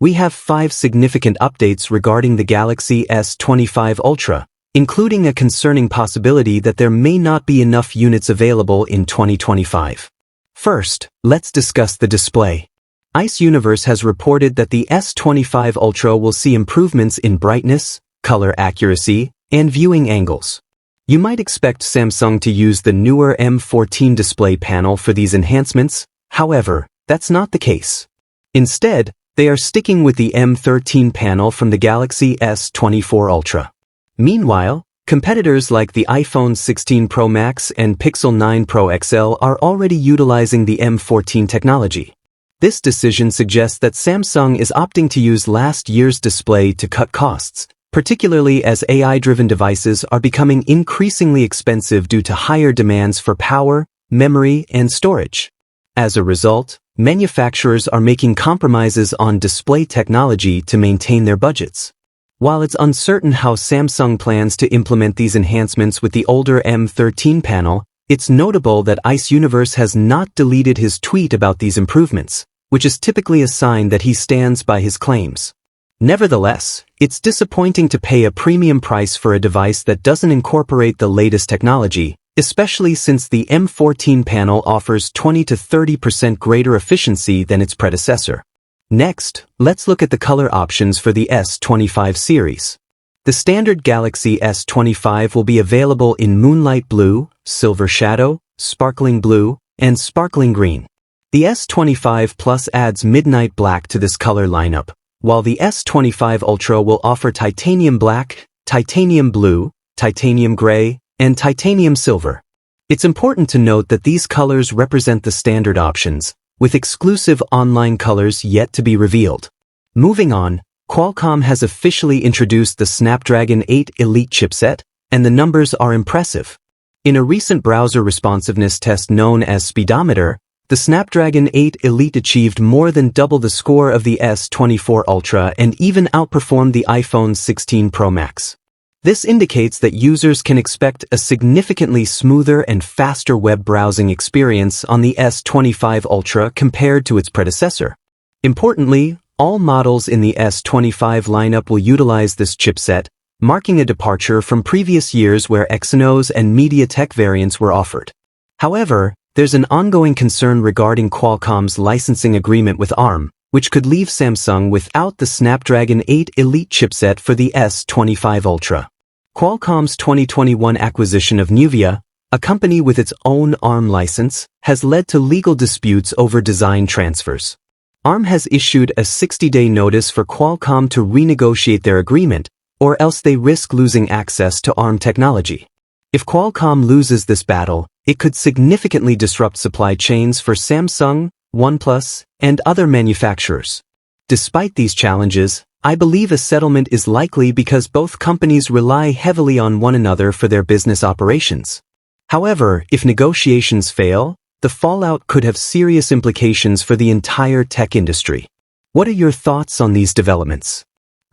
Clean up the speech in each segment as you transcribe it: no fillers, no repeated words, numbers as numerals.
we have 5 significant updates regarding the Galaxy S25 Ultra, including a concerning possibility that there may not be enough units available in 2025. First, let's discuss the display. ICE Universe has reported that the S25 Ultra will see improvements in brightness, color accuracy, and viewing angles. You might expect Samsung to use the newer M14 display panel for these enhancements, however, that's not the case. Instead, they are sticking with the M13 panel from the Galaxy S24 Ultra. Meanwhile, competitors like the iPhone 16 Pro Max and Pixel 9 Pro XL are already utilizing the M14 technology. This decision suggests that Samsung is opting to use last year's display to cut costs, particularly as AI-driven devices are becoming increasingly expensive due to higher demands for power, memory, and storage. As a result, manufacturers are making compromises on display technology to maintain their budgets. While it's uncertain how Samsung plans to implement these enhancements with the older M13 panel, it's notable that ICE Universe has not deleted his tweet about these improvements, which is typically a sign that he stands by his claims. Nevertheless, it's disappointing to pay a premium price for a device that doesn't incorporate the latest technology, especially since the M14 panel offers 20 to 30% greater efficiency than its predecessor. Next, let's look at the color options for the S25 series. The standard Galaxy S25 will be available in Moonlight Blue, Silver Shadow, Sparkling Blue, and Sparkling Green. The S25 Plus adds Midnight Black to this color lineup, while the S25 Ultra will offer Titanium Black, Titanium Blue, Titanium Gray, and Titanium Silver. It's important to note that these colors represent the standard options, with exclusive online colors yet to be revealed. Moving on, Qualcomm has officially introduced the Snapdragon 8 Elite chipset, and the numbers are impressive. In a recent browser responsiveness test known as Speedometer, the Snapdragon 8 Elite achieved more than double the score of the S24 Ultra and even outperformed the iPhone 16 Pro Max. This indicates that users can expect a significantly smoother and faster web browsing experience on the S25 Ultra compared to its predecessor. Importantly, all models in the S25 lineup will utilize this chipset, marking a departure from previous years where Exynos and MediaTek variants were offered. However, there's an ongoing concern regarding Qualcomm's licensing agreement with ARM, which could leave Samsung without the Snapdragon 8 Elite chipset for the S25 Ultra. Qualcomm's 2021 acquisition of Nuvia, a company with its own ARM license, has led to legal disputes over design transfers. ARM has issued a 60-day notice for Qualcomm to renegotiate their agreement, or else they risk losing access to ARM technology. If Qualcomm loses this battle, it could significantly disrupt supply chains for Samsung, OnePlus, and other manufacturers. Despite these challenges, I believe a settlement is likely because both companies rely heavily on one another for their business operations. However, if negotiations fail, the fallout could have serious implications for the entire tech industry. What are your thoughts on these developments?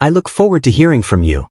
I look forward to hearing from you.